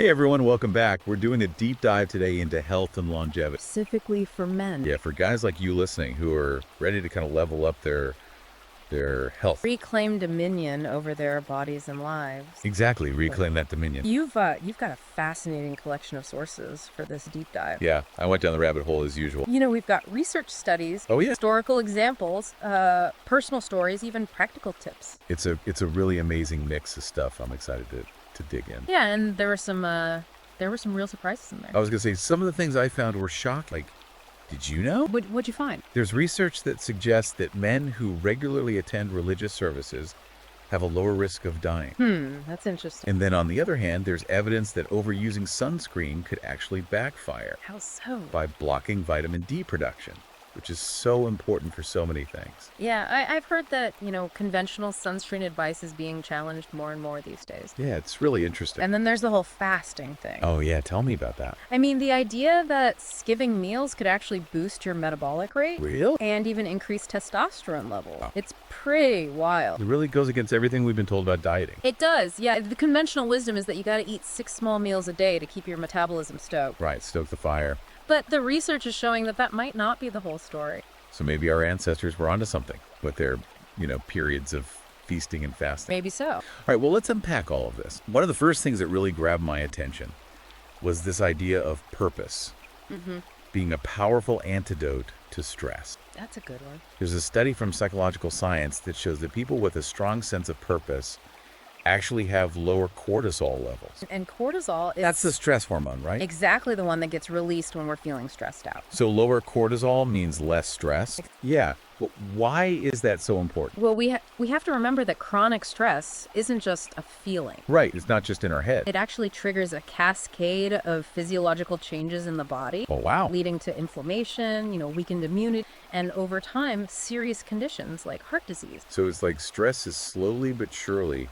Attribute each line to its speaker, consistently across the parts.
Speaker 1: Hey everyone, welcome back. We're doing a deep dive today into health and longevity.
Speaker 2: Specifically for men.
Speaker 1: Yeah, for guys like you listening who are ready to kind of level up their health.
Speaker 2: Reclaim dominion over their bodies and lives.
Speaker 1: Exactly, reclaim that dominion.
Speaker 2: You've got a fascinating collection of sources for this deep dive.
Speaker 1: Yeah, I went down the rabbit hole as usual.
Speaker 2: You know, we've got research studies,
Speaker 1: Oh yeah,
Speaker 2: historical examples, personal stories, even practical tips.
Speaker 1: it's a really amazing mix of stuff. I'm excited to dig in.
Speaker 2: Yeah, and there were some real surprises in there.
Speaker 1: I was gonna say some of the things I found were shocking. Like, did you know?
Speaker 2: What'd you find?
Speaker 1: There's research that suggests that men who regularly attend religious services have a lower risk of dying.
Speaker 2: That's interesting.
Speaker 1: And then on the other hand, there's evidence that overusing sunscreen could actually backfire
Speaker 2: How so?
Speaker 1: by blocking vitamin D production, which is so important for so many things.
Speaker 2: Yeah, I've heard that, conventional sunscreen advice is being challenged more and more these days.
Speaker 1: Yeah, it's really interesting.
Speaker 2: And then there's the whole fasting thing.
Speaker 1: Oh yeah, tell me about that.
Speaker 2: I mean, the idea that skipping meals could actually boost your metabolic rate
Speaker 1: Real?
Speaker 2: and even increase testosterone levels.
Speaker 1: Wow.
Speaker 2: It's pretty wild.
Speaker 1: It really goes against everything we've been told about dieting.
Speaker 2: It does, yeah. The conventional wisdom is that you gotta eat 6 small meals a day to keep your metabolism stoked.
Speaker 1: Right, stoke the fire.
Speaker 2: But the research is showing that that might not be the whole story.
Speaker 1: So maybe our ancestors were onto something with their, periods of feasting and fasting.
Speaker 2: Maybe so.
Speaker 1: All right, well, let's unpack all of this. One of the first things that really grabbed my attention was this idea of purpose being a powerful antidote to stress.
Speaker 2: That's a good one.
Speaker 1: There's a study from psychological science that shows that people with a strong sense of purpose actually have lower cortisol levels.
Speaker 2: And cortisol is
Speaker 1: That's the stress hormone, right?
Speaker 2: exactly the one that gets released when we're feeling stressed out.
Speaker 1: So lower cortisol means less stress? Yeah, but why is that so important?
Speaker 2: Well, we have to remember that chronic stress isn't just a feeling.
Speaker 1: Right, it's not just in our head.
Speaker 2: It actually triggers a cascade of physiological changes in the body,
Speaker 1: Oh, wow.
Speaker 2: leading to inflammation, weakened immunity, and over time, serious conditions like heart disease.
Speaker 1: So it's like stress is slowly but surely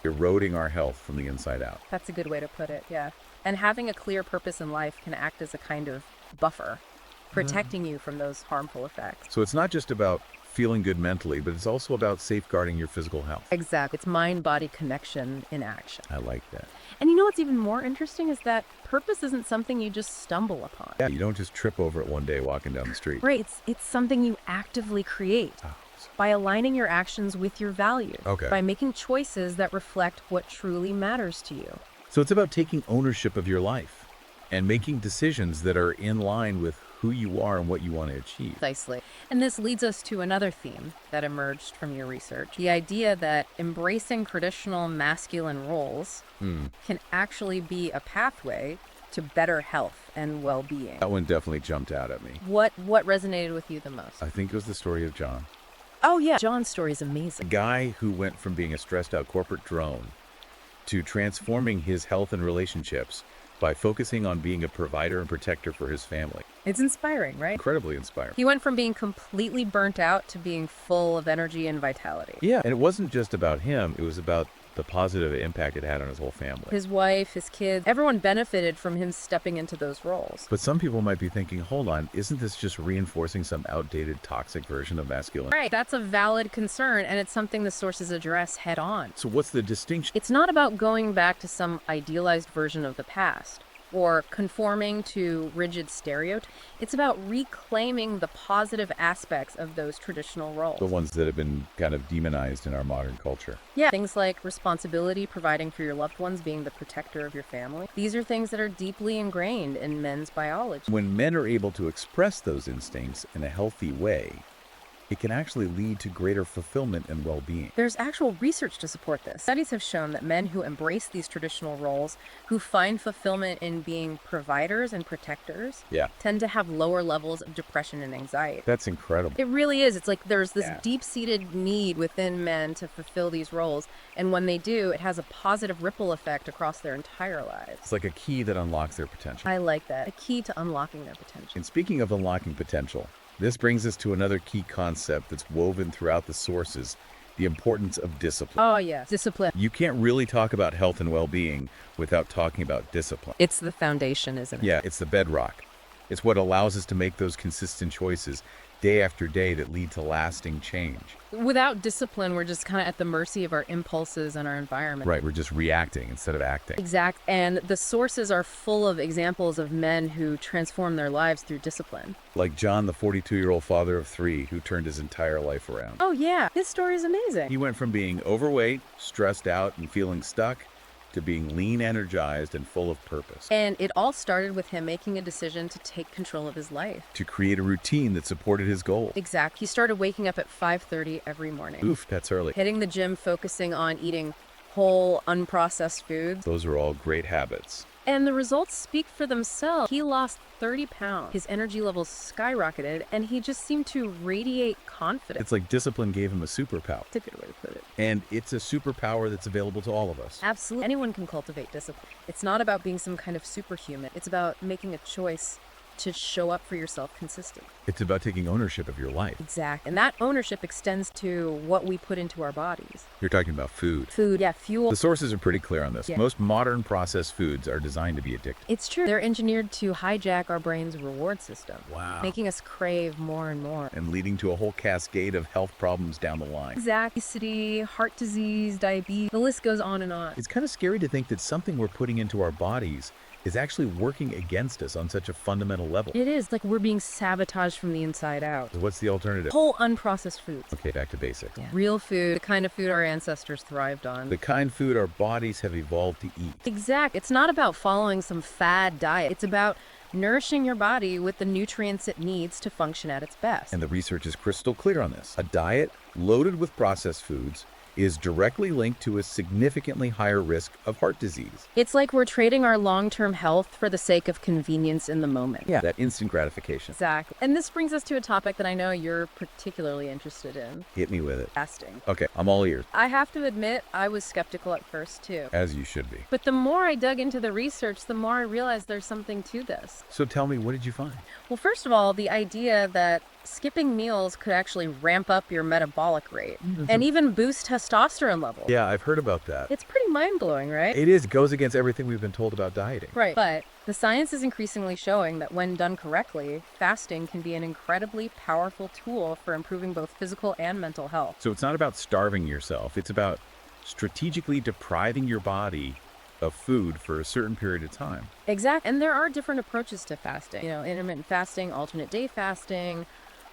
Speaker 1: eroding our health from the inside out.
Speaker 2: That's a good way to put it, yeah. And having a clear purpose in life can act as a kind of buffer, protecting you from those harmful effects.
Speaker 1: So it's not just about feeling good mentally, but it's also about safeguarding your physical health.
Speaker 2: Exactly. It's mind-body connection in action.
Speaker 1: I like that.
Speaker 2: And what's even more interesting is that purpose isn't something you just stumble upon.
Speaker 1: Yeah, you don't just trip over it one day walking down the street.
Speaker 2: Right, it's something you actively create. By aligning your actions with your values.
Speaker 1: Okay.
Speaker 2: By making choices that reflect what truly matters to you.
Speaker 1: So it's about taking ownership of your life and making decisions that are in line with who you are and what you want to achieve.
Speaker 2: Precisely. And this leads us to another theme that emerged from your research. The idea that embracing traditional masculine roles can actually be a pathway to better health and well-being.
Speaker 1: That one definitely jumped out at me.
Speaker 2: What resonated with you the most?
Speaker 1: I think it was the story of John.
Speaker 2: Oh yeah, John's story is
Speaker 1: A
Speaker 2: amazing.
Speaker 1: guy who went from being a stressed out corporate drone to transforming his health and relationships by focusing on being a provider and protector for his family.
Speaker 2: It's inspiring, right?
Speaker 1: Incredibly inspiring.
Speaker 2: He went from being completely burnt out to being full of energy and vitality.
Speaker 1: Yeah, and it wasn't just about him, it was about the positive impact it had on his whole family.
Speaker 2: His wife, his kids, everyone benefited from him stepping into those roles.
Speaker 1: But some people might be thinking, hold on, isn't this just reinforcing some outdated, toxic version of masculinity?
Speaker 2: Right, that's a valid concern, and it's something the sources address head on.
Speaker 1: So what's the distinction?
Speaker 2: It's not about going back to some idealized version of the past or conforming to rigid stereotypes. It's about reclaiming the positive aspects of those traditional roles.
Speaker 1: The ones that have been kind of demonized in our modern culture.
Speaker 2: Yeah, things like responsibility, providing for your loved ones, being the protector of your family. These are things that are deeply ingrained in men's biology.
Speaker 1: When men are able to express those instincts in a healthy way, it can actually lead to greater fulfillment and well-being.
Speaker 2: There's actual research to support this. Studies have shown that men who embrace these traditional roles, who find fulfillment in being providers and protectors,
Speaker 1: Yeah,
Speaker 2: tend to have lower levels of depression and anxiety.
Speaker 1: that's incredible.
Speaker 2: It really is. It's like there's this
Speaker 1: Yeah.
Speaker 2: deep-seated need within men to fulfill these roles, and when they do, it has a positive ripple effect across their entire lives.
Speaker 1: It's like a key that unlocks their potential.
Speaker 2: I like that. A key to unlocking their potential.
Speaker 1: And speaking of unlocking potential, this brings us to another key concept that's woven throughout the sources, the importance of discipline.
Speaker 2: Oh, yes. Discipline.
Speaker 1: You can't really talk about health and well-being without talking about discipline.
Speaker 2: It's the foundation, isn't it?
Speaker 1: Yeah, it's the bedrock. It's what allows us to make those consistent choices day after day that lead to lasting change.
Speaker 2: Without discipline, we're just kind of at the mercy of our impulses and our environment.
Speaker 1: Right, we're just reacting instead of acting.
Speaker 2: Exact. And the sources are full of examples of men who transform their lives through discipline.
Speaker 1: Like John, the 42-year-old father of 3 who turned his entire life around.
Speaker 2: Oh, yeah. His story is amazing.
Speaker 1: He went from being overweight, stressed out, and feeling stuck to being lean, energized, and full of purpose.
Speaker 2: And it all started with him making a decision to take control of his life.
Speaker 1: To create a routine that supported his goals.
Speaker 2: Exact. He started waking up at 5:30 every morning.
Speaker 1: Oof, that's early.
Speaker 2: Hitting the gym, focusing on eating whole, unprocessed foods.
Speaker 1: Those are all great habits.
Speaker 2: And the results speak for themselves. He lost 30 pounds. His energy levels skyrocketed, and he just seemed to radiate confidence.
Speaker 1: It's like discipline gave him a superpower.
Speaker 2: That's a good way to put it.
Speaker 1: And it's a superpower that's available to all of us.
Speaker 2: Absolutely. Anyone can cultivate discipline. It's not about being some kind of superhuman. It's about making a choice to show up for yourself consistently.
Speaker 1: It's about taking ownership of your life.
Speaker 2: Exactly. And that ownership extends to what we put into our bodies.
Speaker 1: You're talking about food.
Speaker 2: Food, yeah, fuel.
Speaker 1: The sources are pretty clear on this.
Speaker 2: Yeah.
Speaker 1: Most modern processed foods are designed to be addictive.
Speaker 2: It's true. They're engineered to hijack our brain's reward system.
Speaker 1: Wow.
Speaker 2: Making us crave more and more.
Speaker 1: And leading to a whole cascade of health problems down the line.
Speaker 2: Obesity, heart disease, diabetes, the list goes on and on.
Speaker 1: It's kind of scary to think that something we're putting into our bodies is actually working against us on such a fundamental level.
Speaker 2: It is like we're being sabotaged from the inside out.
Speaker 1: So what's the alternative?
Speaker 2: Whole unprocessed foods.
Speaker 1: Okay, back to basics.
Speaker 2: Yeah. Real food, the kind of food our ancestors thrived on.
Speaker 1: The kind of food our bodies have evolved to eat.
Speaker 2: Exact. It's not about following some fad diet. It's about nourishing your body with the nutrients it needs to function at its best.
Speaker 1: And the research is crystal clear on this. A diet loaded with processed foods is directly linked to a significantly higher risk of heart disease.
Speaker 2: It's like we're trading our long-term health for the sake of convenience in the moment.
Speaker 1: Yeah, that instant gratification.
Speaker 2: Exactly. And this brings us to a topic that I know you're particularly interested in.
Speaker 1: Hit me with it.
Speaker 2: Fasting.
Speaker 1: Okay, I'm all ears.
Speaker 2: I have to admit, I was skeptical at first too.
Speaker 1: As you should be.
Speaker 2: But the more I dug into the research, the more I realized there's something to this.
Speaker 1: So tell me, what did you find?
Speaker 2: Well, first of all, the idea that skipping meals could actually ramp up your metabolic rate and even boost testosterone levels.
Speaker 1: Yeah, I've heard about that.
Speaker 2: It's pretty mind-blowing, right?
Speaker 1: It is. It goes against everything we've been told about dieting.
Speaker 2: Right. But the science is increasingly showing that when done correctly, fasting can be an incredibly powerful tool for improving both physical and mental health.
Speaker 1: So it's not about starving yourself. It's about strategically depriving your body of food for a certain period of time.
Speaker 2: Exactly. And there are different approaches to fasting. You know, intermittent fasting, alternate day fasting,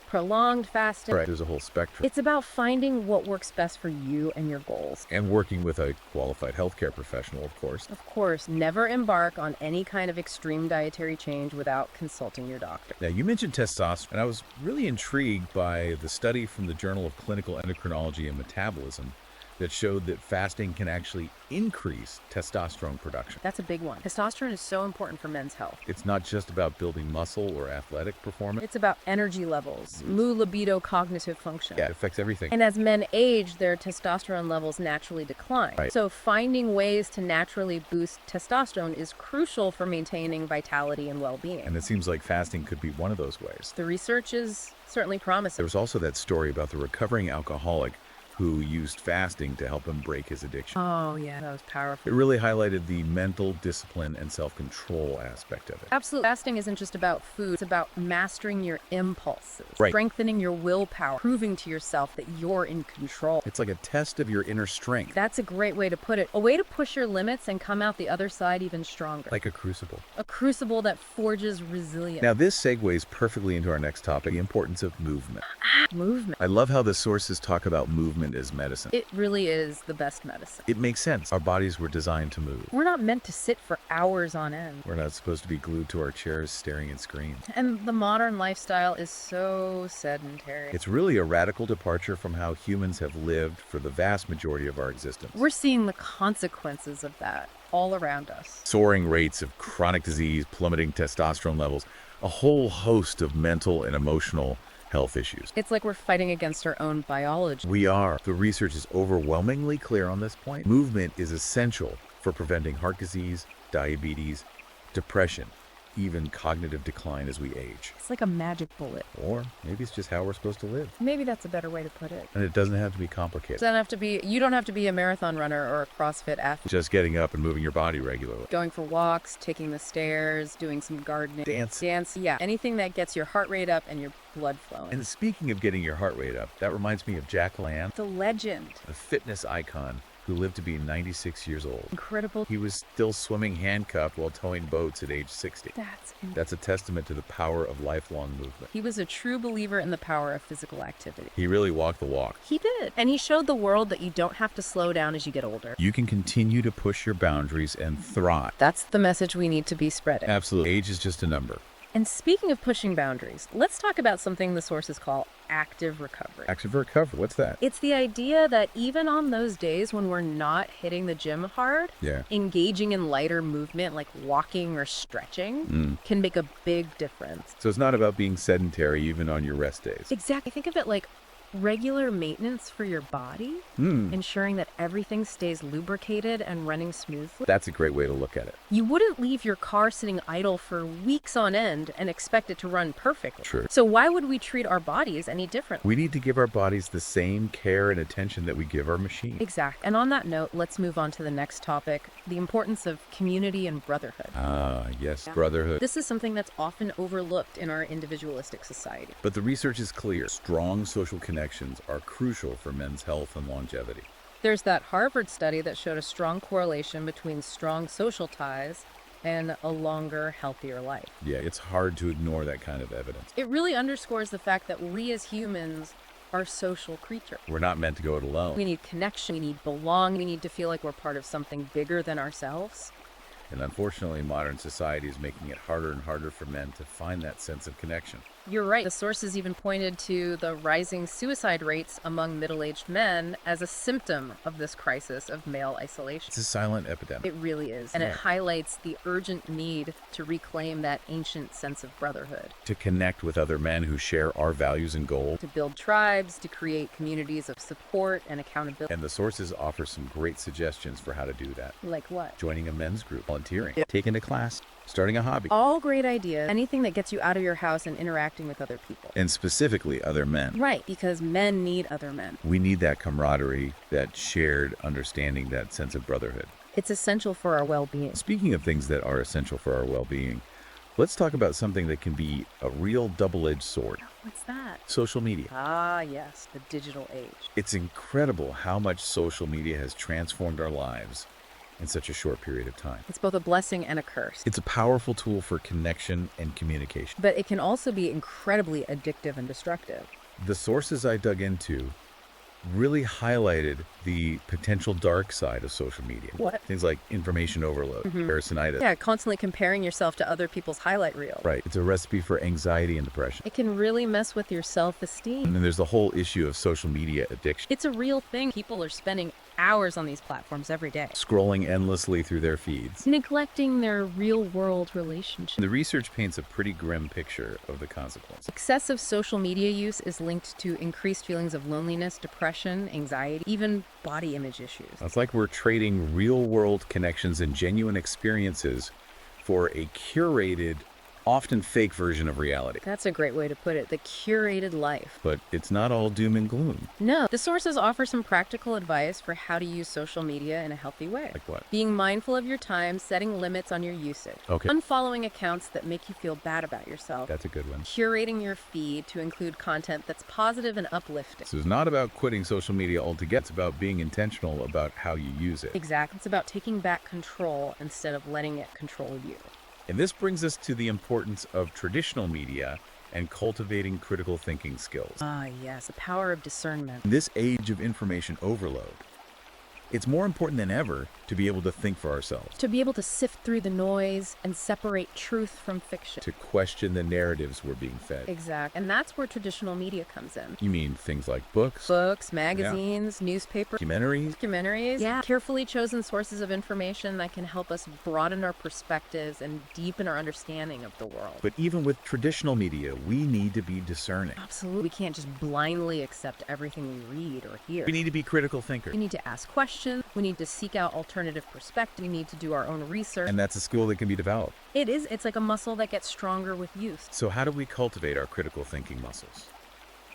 Speaker 2: prolonged fasting.
Speaker 1: Right, there's a whole spectrum.
Speaker 2: It's about finding what works best for you and your goals.
Speaker 1: And working with a qualified healthcare professional, of course.
Speaker 2: Of course, never embark on any kind of extreme dietary change without consulting your doctor.
Speaker 1: Now, you mentioned testosterone, and I was really intrigued by the study from the Journal of Clinical Endocrinology and Metabolism that showed that fasting can actually increase testosterone production.
Speaker 2: That's a big one. Testosterone is so important for men's health.
Speaker 1: It's not just about building muscle or athletic performance.
Speaker 2: It's about energy levels, mood, libido, cognitive function.
Speaker 1: Yeah, it affects everything.
Speaker 2: And as men age, their testosterone levels naturally decline.
Speaker 1: Right.
Speaker 2: So finding ways to naturally boost testosterone is crucial for maintaining vitality and well-being.
Speaker 1: And it seems like fasting could be one of those ways.
Speaker 2: The research is certainly promising.
Speaker 1: There was also that story about the recovering alcoholic who used fasting to help him break his addiction.
Speaker 2: Oh, yeah, that was powerful.
Speaker 1: It really highlighted the mental discipline and self-control aspect of it.
Speaker 2: Absolutely. Fasting isn't just about food. It's about mastering your impulses,
Speaker 1: Right.
Speaker 2: strengthening your willpower, proving to yourself that you're in control.
Speaker 1: It's like a test of your inner strength,
Speaker 2: That's a great way to put it. A way to push your limits and come out the other side even stronger.
Speaker 1: like a crucible.
Speaker 2: A crucible that forges resilience.
Speaker 1: Now, this segues perfectly into our next topic, the importance of movement.
Speaker 2: Movement.
Speaker 1: I love how the sources talk about movement as medicine.
Speaker 2: It really is the best medicine.
Speaker 1: It makes sense. Our bodies were designed to move.
Speaker 2: We're not meant to sit for hours on end.
Speaker 1: We're not supposed to be glued to our chairs staring at screens.
Speaker 2: And the modern lifestyle is so sedentary.
Speaker 1: It's really a radical departure from how humans have lived for the vast majority of our existence.
Speaker 2: We're seeing the consequences of that all around us.
Speaker 1: Soaring rates of chronic disease, plummeting testosterone levels, a whole host of mental and emotional health issues.
Speaker 2: It's like we're fighting against our own biology.
Speaker 1: We are. The research is overwhelmingly clear on this point. Movement is essential for preventing heart disease, diabetes, depression, even cognitive decline as we age.
Speaker 2: It's like a magic bullet.
Speaker 1: Or maybe it's just how we're supposed to live.
Speaker 2: Maybe that's a better way to put it.
Speaker 1: And it doesn't have to be complicated.
Speaker 2: You don't have to be a marathon runner or a CrossFit athlete.
Speaker 1: Just getting up and moving your body regularly.
Speaker 2: Going for walks, taking the stairs, doing some gardening.
Speaker 1: Dance.
Speaker 2: Yeah. Anything that gets your heart rate up and your blood flowing.
Speaker 1: And speaking of getting your heart rate up, that reminds me of Jack Land,
Speaker 2: The legend.
Speaker 1: a fitness icon who lived to be 96 years old.
Speaker 2: Incredible.
Speaker 1: He was still swimming handcuffed while towing boats at age 60. That's a testament to the power of lifelong movement.
Speaker 2: He was a true believer in the power of physical activity.
Speaker 1: He really walked the walk.
Speaker 2: He did. And he showed the world that you don't have to slow down as you get older.
Speaker 1: You can continue to push your boundaries and thrive.
Speaker 2: That's the message we need to be spreading.
Speaker 1: Absolutely. Age is just a number.
Speaker 2: And speaking of pushing boundaries, let's talk about something the sources call active recovery.
Speaker 1: Active recovery, what's that?
Speaker 2: It's the idea that even on those days when we're not hitting the gym hard, engaging in lighter movement like walking or stretching can make a big difference.
Speaker 1: So it's not about being sedentary even on your rest days.
Speaker 2: Exactly. Think of it like regular maintenance for your body, ensuring that everything stays lubricated and running smoothly.
Speaker 1: That's a great way to look at it.
Speaker 2: You wouldn't leave your car sitting idle for weeks on end and expect it to run perfectly.
Speaker 1: True.
Speaker 2: So why would we treat our bodies any differently?
Speaker 1: We need to give our bodies the same care and attention that we give our machines.
Speaker 2: Exactly. And on that note, let's move on to the next topic, the importance of community and brotherhood.
Speaker 1: Ah, yes, brotherhood.
Speaker 2: This is something that's often overlooked in our individualistic society.
Speaker 1: But the research is clear. Strong social connections are crucial for men's health and longevity.
Speaker 2: There's that Harvard study that showed a strong correlation between strong social ties and a longer, healthier life.
Speaker 1: Yeah, it's hard to ignore that kind of evidence.
Speaker 2: It really underscores the fact that we as humans are social creatures.
Speaker 1: We're not meant to go it alone.
Speaker 2: We need connection, we need belonging, we need to feel like we're part of something bigger than ourselves.
Speaker 1: And unfortunately, modern society is making it harder and harder for men to find that sense of connection.
Speaker 2: You're right. The sources even pointed to the rising suicide rates among middle-aged men as a symptom of this crisis of male isolation.
Speaker 1: It's a silent epidemic.
Speaker 2: It really is. And it highlights the urgent need to reclaim that ancient sense of brotherhood.
Speaker 1: To connect with other men who share our values and goals.
Speaker 2: To build tribes, to create communities of support and accountability.
Speaker 1: And the sources offer some great suggestions for how to do that.
Speaker 2: Like what?
Speaker 1: Joining a men's group, volunteering, taking a class, starting a hobby.
Speaker 2: All great ideas. Anything that gets you out of your house and interacting with other people.
Speaker 1: And specifically other men.
Speaker 2: Right, because men need other men.
Speaker 1: We need that camaraderie, that shared understanding, that sense of brotherhood.
Speaker 2: It's essential for our well-being.
Speaker 1: Speaking of things that are essential for our well-being, let's talk about something that can be a real double-edged sword.
Speaker 2: What's that?
Speaker 1: Social media.
Speaker 2: Ah, yes, the digital age.
Speaker 1: It's incredible how much social media has transformed our lives in such a short period of time.
Speaker 2: It's both a blessing and a curse.
Speaker 1: It's a powerful tool for connection and communication.
Speaker 2: But it can also be incredibly addictive and destructive.
Speaker 1: The sources I dug into really highlighted the potential dark side of social media.
Speaker 2: What?
Speaker 1: Things like information overload, perisonitis.
Speaker 2: Yeah, constantly comparing yourself to other people's highlight reel.
Speaker 1: Right. It's a recipe for anxiety and depression.
Speaker 2: It can really mess with your self-esteem.
Speaker 1: And then there's the whole issue of social media addiction.
Speaker 2: It's a real thing. People are spending hours on these platforms every day,
Speaker 1: Scrolling endlessly through their feeds.
Speaker 2: neglecting their real-world relationships.
Speaker 1: The research paints a pretty grim picture of the consequences.
Speaker 2: Excessive social media use is linked to increased feelings of loneliness, depression, anxiety, even body image issues.
Speaker 1: It's like we're trading real-world connections and genuine experiences for a curated, often fake version of reality.
Speaker 2: That's a great way to put it, the curated life.
Speaker 1: But it's not all doom and gloom.
Speaker 2: No, the sources offer some practical advice for how to use social media in a healthy way.
Speaker 1: Like what?
Speaker 2: Being mindful of your time, setting limits on your usage.
Speaker 1: Okay.
Speaker 2: Unfollowing accounts that make you feel bad about yourself.
Speaker 1: That's a good one.
Speaker 2: Curating your feed to include content that's positive and uplifting.
Speaker 1: So it's not about quitting social media altogether. It's about being intentional about how you use it.
Speaker 2: Exactly. It's about taking back control instead of letting it control you.
Speaker 1: And this brings us to the importance of traditional media and cultivating critical thinking skills.
Speaker 2: Ah, yes, the power of discernment.
Speaker 1: In this age of information overload, it's more important than ever to be able to think for ourselves,
Speaker 2: To be able to sift through the noise and separate truth from fiction.
Speaker 1: to question the narratives we're being fed.
Speaker 2: Exactly. And that's where traditional media comes in.
Speaker 1: You mean things like books,
Speaker 2: Books, magazines, newspapers,
Speaker 1: documentaries?
Speaker 2: Yeah. Carefully chosen sources of information that can help us broaden our perspectives and deepen our understanding of the world.
Speaker 1: But even with traditional media, we need to be discerning.
Speaker 2: Absolutely. We can't just blindly accept everything we read or hear.
Speaker 1: We need to be critical thinkers.
Speaker 2: We need to ask questions. questions. We need to seek out alternative perspective. We need to do our own research.
Speaker 1: And that's a skill that can be developed.
Speaker 2: It's like a muscle that gets stronger with use.
Speaker 1: So how do we cultivate our critical thinking muscles?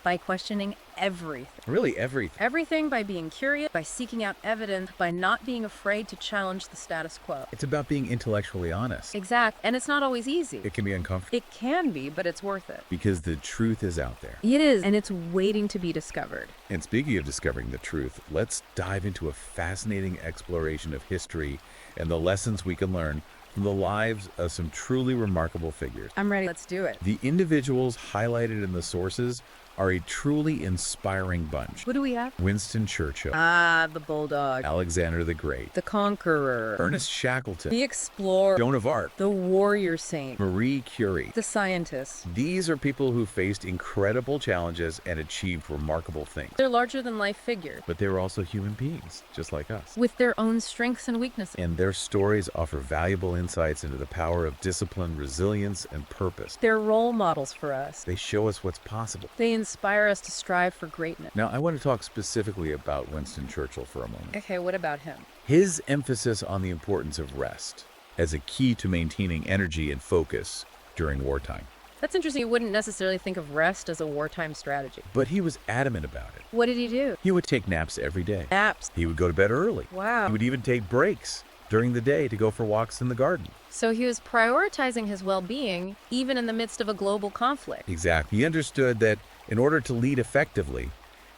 Speaker 2: By questioning everything.
Speaker 1: Really, everything.
Speaker 2: Everything, by being curious, by seeking out evidence, by not being afraid to challenge the status quo.
Speaker 1: It's about being intellectually honest.
Speaker 2: Exact. And it's not always easy.
Speaker 1: It can be uncomfortable.
Speaker 2: It can be, but it's worth it.
Speaker 1: Because the truth is out there.
Speaker 2: It is, and it's waiting to be discovered.
Speaker 1: And speaking of discovering the truth, let's dive into a fascinating exploration of history and the lessons we can learn from the lives of some truly remarkable figures.
Speaker 2: I'm ready. Let's do it.
Speaker 1: The individuals highlighted in the sources are a truly inspiring bunch.
Speaker 2: What do we have?
Speaker 1: Winston Churchill,
Speaker 2: The bulldog.
Speaker 1: Alexander the Great,
Speaker 2: The conqueror.
Speaker 1: Ernest Shackleton,
Speaker 2: The explorer.
Speaker 1: Joan of Arc,
Speaker 2: The warrior saint.
Speaker 1: Marie Curie.
Speaker 2: The scientist.
Speaker 1: These are people who faced incredible challenges and achieved remarkable things.
Speaker 2: They're larger-than-life figures,
Speaker 1: But they were also human beings, just like us.
Speaker 2: with their own strengths and weaknesses.
Speaker 1: And their stories offer valuable insights into the power of discipline, resilience, and purpose.
Speaker 2: They're role models for us.
Speaker 1: They show us what's possible.
Speaker 2: They inspire us to strive for greatness.
Speaker 1: Now, I want to talk specifically about Winston Churchill for a moment.
Speaker 2: Okay, what about him?
Speaker 1: His emphasis on the importance of rest as a key to maintaining energy and focus during wartime.
Speaker 2: That's interesting. You wouldn't necessarily think of rest as a wartime strategy.
Speaker 1: But he was adamant about it.
Speaker 2: What did he do?
Speaker 1: He would take naps every day.
Speaker 2: Naps.
Speaker 1: He would go to bed early.
Speaker 2: Wow.
Speaker 1: He would even take breaks during the day to go for walks in the garden.
Speaker 2: So he was prioritizing his well-being even in the midst of a global conflict.
Speaker 1: Exactly. He understood that in order to lead effectively,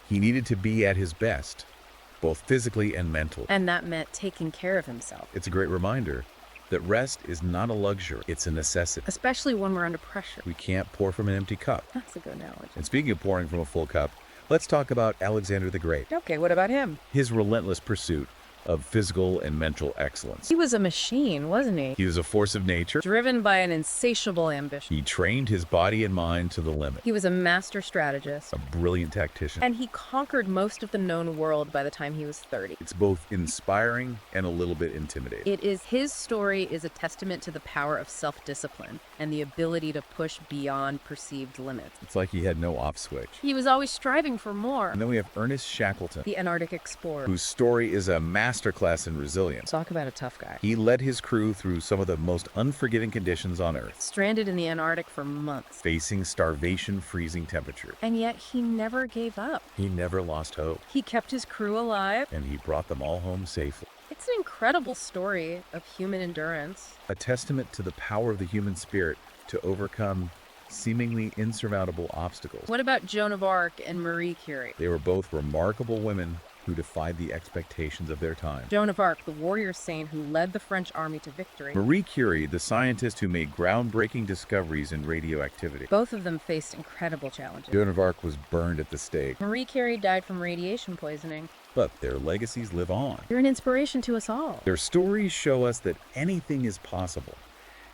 Speaker 1: he needed to be at his best, both physically and mentally.
Speaker 2: And that meant taking care of himself,
Speaker 1: It's a great reminder that rest is not a luxury, it's a necessity.
Speaker 2: especially when we're under pressure.
Speaker 1: We can't pour from an empty cup.
Speaker 2: That's a good analogy.
Speaker 1: And speaking of pouring from a full cup, let's talk about Alexander the Great,
Speaker 2: Okay, what about him?
Speaker 1: his relentless pursuit of physical and mental excellence.
Speaker 2: He was a machine, wasn't he?
Speaker 1: He was a force of nature.
Speaker 2: Driven by an insatiable ambition.
Speaker 1: He trained his body and mind to the limit.
Speaker 2: He was a master strategist.
Speaker 1: A brilliant tactician.
Speaker 2: And he conquered most of the known world by the time he was 30.
Speaker 1: It's both inspiring and a little bit intimidating.
Speaker 2: His story is a testament to the power of self-discipline and the ability to push beyond perceived limits.
Speaker 1: It's like he had no off switch.
Speaker 2: He was always striving for more.
Speaker 1: And then we have Ernest Shackleton,
Speaker 2: The Antarctic explorer.
Speaker 1: whose story is a masterclass in resilience.
Speaker 2: Talk about a tough guy.
Speaker 1: He led his crew through some of the most unforgiving conditions on Earth,
Speaker 2: Stranded in the Antarctic for months.
Speaker 1: facing starvation, freezing temperatures.
Speaker 2: And yet he never gave up.
Speaker 1: He never lost hope,
Speaker 2: He kept his crew alive.
Speaker 1: and he brought them all home safely.
Speaker 2: It's an incredible story of human endurance.
Speaker 1: A testament to the power of the human spirit to overcome seemingly insurmountable obstacles.
Speaker 2: What about Joan of Arc and Marie Curie?
Speaker 1: They were both remarkable women who defied the expectations of their time.
Speaker 2: Joan of Arc, the warrior saint who led the French army to victory.
Speaker 1: Marie Curie, the scientist who made groundbreaking discoveries in radioactivity.
Speaker 2: Both of them faced incredible challenges.
Speaker 1: Joan of Arc was burned at the stake,
Speaker 2: Marie Curie died from radiation poisoning.
Speaker 1: but their legacies live on.
Speaker 2: You're an inspiration to us all.
Speaker 1: Their stories show us that anything is possible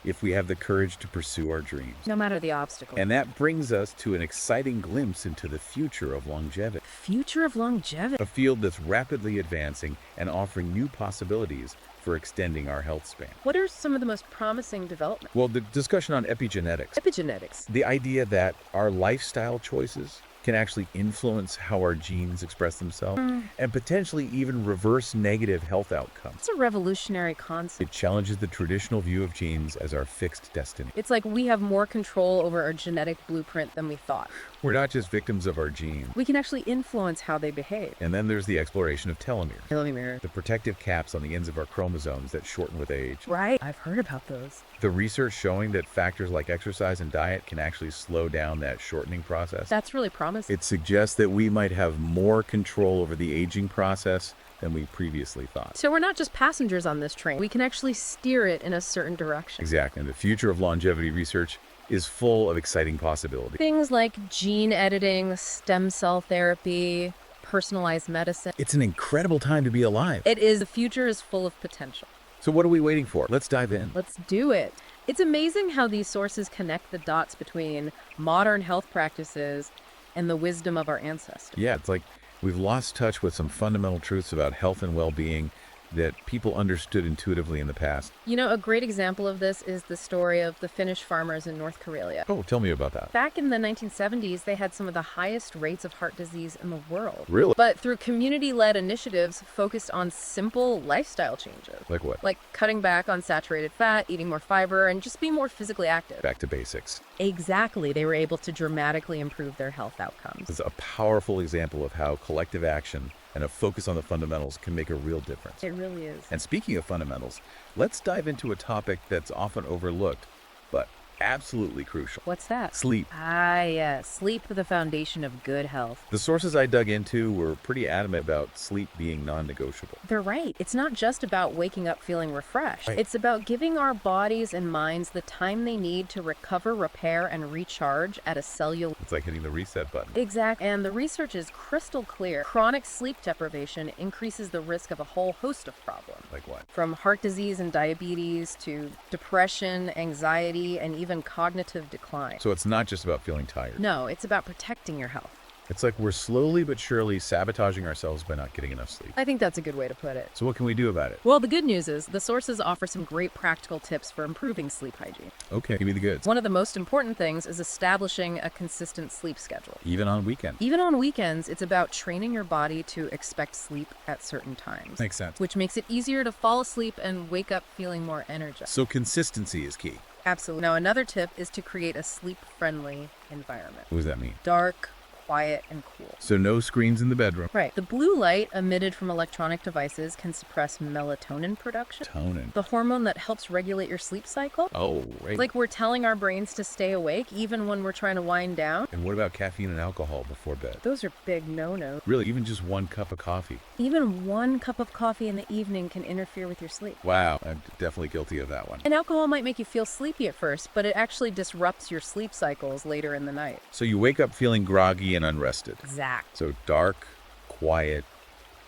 Speaker 1: if we have the courage to pursue our dreams.
Speaker 2: No matter the obstacle.
Speaker 1: And that brings us to an exciting glimpse into the future of longevity,
Speaker 2: Future of longevity.
Speaker 1: a field that's rapidly advancing and offering new possibilities for extending our health span.
Speaker 2: What are some of the most promising developments?
Speaker 1: Well, the discussion on epigenetics,
Speaker 2: Epigenetics.
Speaker 1: the idea that our lifestyle choices can actually influence how our genes express themselves and potentially even reverse negative health outcomes.
Speaker 2: It's a revolutionary concept.
Speaker 1: It challenges the traditional view of genes as our fixed destiny.
Speaker 2: It's like we have more control over our genetic blueprint than we thought.
Speaker 1: We're not just victims of our genes.
Speaker 2: We can actually influence how they behave.
Speaker 1: And then there's the exploration of telomeres,
Speaker 2: Telomere.
Speaker 1: the protective caps on the ends of our chromosomes that shorten with age.
Speaker 2: Right? I've heard about those.
Speaker 1: The research showing that factors like exercise and diet can actually slow down that shortening process.
Speaker 2: That's really promising.
Speaker 1: It suggests that we might have more control over the aging process than we previously thought.
Speaker 2: So we're not just passengers on this train. We can actually steer it in a certain direction.
Speaker 1: Exactly. And the future of longevity research is full of exciting possibilities.
Speaker 2: Things like gene editing, stem cell therapy, personalized medicine.
Speaker 1: It's an incredible time to be alive.
Speaker 2: It is. The future is full of potential.
Speaker 1: So what are we waiting for? Let's dive in.
Speaker 2: Let's do it. It's amazing how these sources connect the dots between modern health practices and the wisdom of our ancestors.
Speaker 1: Yeah, it's like we've lost touch with some fundamental truths about health and well-being that people understood intuitively in the past.
Speaker 2: You know, a great example of this is the story of the Finnish farmers in North Karelia.
Speaker 1: Oh, tell me about that.
Speaker 2: Back in the 1970s, they had some of the highest rates of heart disease in the world.
Speaker 1: Really?
Speaker 2: But through community-led initiatives focused on simple lifestyle changes.
Speaker 1: Like what?
Speaker 2: Like cutting back on saturated fat, eating more fiber, and just being more physically active.
Speaker 1: Back to basics.
Speaker 2: Exactly. They were able to dramatically improve their health outcomes.
Speaker 1: It's a powerful example of how collective action and a focus on the fundamentals can make a real difference.
Speaker 2: It really is.
Speaker 1: And speaking of fundamentals, let's dive into a topic that's often overlooked, but absolutely crucial.
Speaker 2: What's that?
Speaker 1: Sleep.
Speaker 2: Ah, yes. Sleep, the foundation of good health.
Speaker 1: The sources I dug into were pretty adamant about sleep being non-negotiable.
Speaker 2: They're right. It's not just about waking up feeling refreshed.
Speaker 1: Right.
Speaker 2: It's about giving our bodies and minds the time they need to recover, repair, and recharge at a cellular.
Speaker 1: It's like hitting the reset button.
Speaker 2: Exactly. And the research is crystal clear. Chronic sleep deprivation increases the risk of a whole host of problems.
Speaker 1: Like what?
Speaker 2: From heart disease and diabetes to depression, anxiety, and even cognitive decline.
Speaker 1: So it's not just about feeling tired.
Speaker 2: No, it's about protecting your health.
Speaker 1: It's like we're slowly but surely sabotaging ourselves by not getting enough sleep.
Speaker 2: I think that's a good way to put it.
Speaker 1: So what can we do about it?
Speaker 2: Well, the good news is the sources offer some great practical tips for improving sleep hygiene.
Speaker 1: Okay, give me the goods.
Speaker 2: One of the most important things is establishing a consistent sleep schedule.
Speaker 1: Even on weekends.
Speaker 2: Even on weekends, it's about training your body to expect sleep at certain times,
Speaker 1: Makes sense.
Speaker 2: which makes it easier to fall asleep and wake up feeling more energized.
Speaker 1: So consistency is key.
Speaker 2: Absolutely. Now, another tip is to create a sleep-friendly environment.
Speaker 1: What does that mean?
Speaker 2: Dark, quiet, and cool.
Speaker 1: So no screens in the bedroom.
Speaker 2: Right. The blue light emitted from electronic devices can suppress melatonin production,
Speaker 1: Tonin.
Speaker 2: the hormone that helps regulate your sleep cycle.
Speaker 1: Oh, right.
Speaker 2: Like we're telling our brains to stay awake even when we're trying to wind down.
Speaker 1: And what about caffeine and alcohol before bed?
Speaker 2: Those are big no-nos.
Speaker 1: Really, even just 1 cup of coffee.
Speaker 2: Even 1 cup of coffee in the evening can interfere with your sleep.
Speaker 1: Wow, I'm definitely guilty of that one.
Speaker 2: And alcohol might make you feel sleepy at first, but it actually disrupts your sleep cycles later in the night.
Speaker 1: So you wake up feeling groggy and unrested.
Speaker 2: Exact.
Speaker 1: So dark, quiet,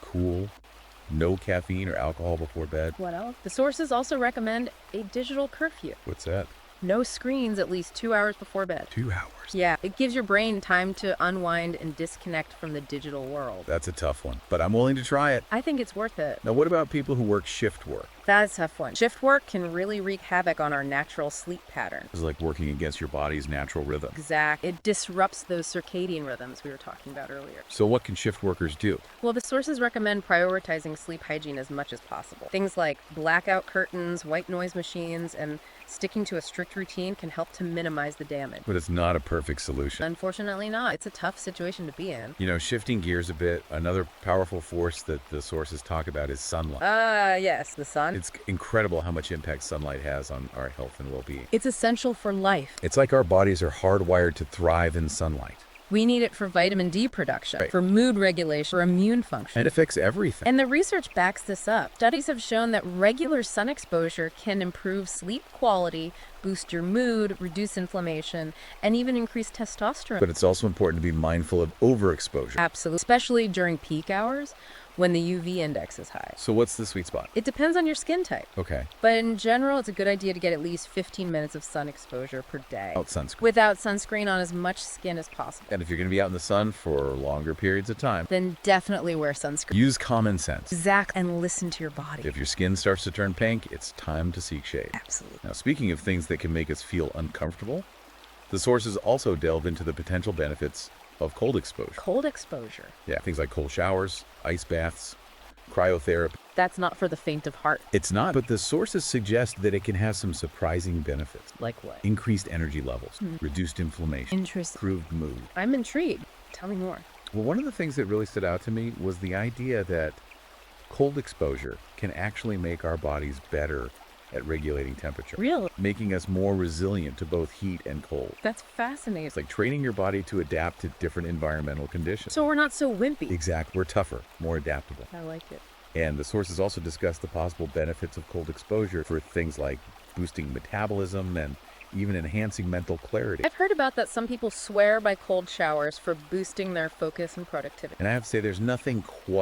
Speaker 1: cool, no caffeine or alcohol before bed.
Speaker 2: What else? The sources also recommend a digital curfew.
Speaker 1: What's that?
Speaker 2: No screens at least 2 hours before bed.
Speaker 1: 2 hours.
Speaker 2: Yeah, it gives your brain time to unwind and disconnect from the digital world.
Speaker 1: That's a tough one, but I'm willing to try it.
Speaker 2: I think it's worth it.
Speaker 1: Now, what about people who work shift work?
Speaker 2: That's a tough one. Shift work can really wreak havoc on our natural sleep pattern.
Speaker 1: It's like working against your body's natural rhythm.
Speaker 2: Exact. It disrupts those circadian rhythms we were talking about earlier.
Speaker 1: So what can shift workers do?
Speaker 2: Well, the sources recommend prioritizing sleep hygiene as much as possible. Things like blackout curtains, white noise machines, and sticking to a strict routine can help to minimize the damage.
Speaker 1: But it's not a perfect solution.
Speaker 2: Unfortunately not. It's a tough situation to be in.
Speaker 1: You know, shifting gears a bit, another powerful force that the sources talk about is sunlight.
Speaker 2: Yes, the sun.
Speaker 1: It's incredible how much impact sunlight has on our health and well-being.
Speaker 2: It's essential for life.
Speaker 1: It's like our bodies are hardwired to thrive in sunlight.
Speaker 2: We need it for vitamin D production,
Speaker 1: Right.
Speaker 2: for mood regulation, for immune function.
Speaker 1: And it affects everything.
Speaker 2: And the research backs this up. Studies have shown that regular sun exposure can improve sleep quality, boost your mood, reduce inflammation, and even increase testosterone.
Speaker 1: But it's also important to be mindful of overexposure.
Speaker 2: Absolutely. Especially during peak hours when the UV index is high.
Speaker 1: So what's the sweet spot?
Speaker 2: It depends on your skin type.
Speaker 1: Okay.
Speaker 2: But in general, it's a good idea to get at least 15 minutes of sun exposure per day.
Speaker 1: Without sunscreen.
Speaker 2: Without sunscreen on as much skin as possible.
Speaker 1: And if you're going to be out in the sun for longer periods of time,
Speaker 2: Then definitely wear sunscreen.
Speaker 1: use common sense.
Speaker 2: Exact. And listen to your body.
Speaker 1: If your skin starts to turn pink, it's time to seek shade.
Speaker 2: Absolutely.
Speaker 1: Now, speaking of things that can make us feel uncomfortable, the sources also delve into the potential benefits of cold exposure.
Speaker 2: Cold exposure.
Speaker 1: Yeah, things like cold showers, ice baths, cryotherapy.
Speaker 2: That's not for the faint of heart.
Speaker 1: It's not, but the sources suggest that it can have some surprising benefits.
Speaker 2: Like what?
Speaker 1: Increased energy levels, reduced inflammation,
Speaker 2: Interesting.
Speaker 1: improved mood.
Speaker 2: I'm intrigued. Tell me more.
Speaker 1: Well, one of the things that really stood out to me was the idea that cold exposure can actually make our bodies better at regulating temperature,
Speaker 2: Really?
Speaker 1: making us more resilient to both heat and cold.
Speaker 2: That's fascinating.
Speaker 1: It's like training your body to adapt to different environmental conditions.
Speaker 2: So we're not so wimpy.
Speaker 1: Exact. We're tougher, more adaptable.
Speaker 2: I like it.
Speaker 1: And the sources also discuss the possible benefits of cold exposure for things like boosting metabolism and even enhancing mental clarity.
Speaker 2: I've heard about that some people swear by cold showers for boosting their focus and productivity.
Speaker 1: And I have to say, there's nothing quite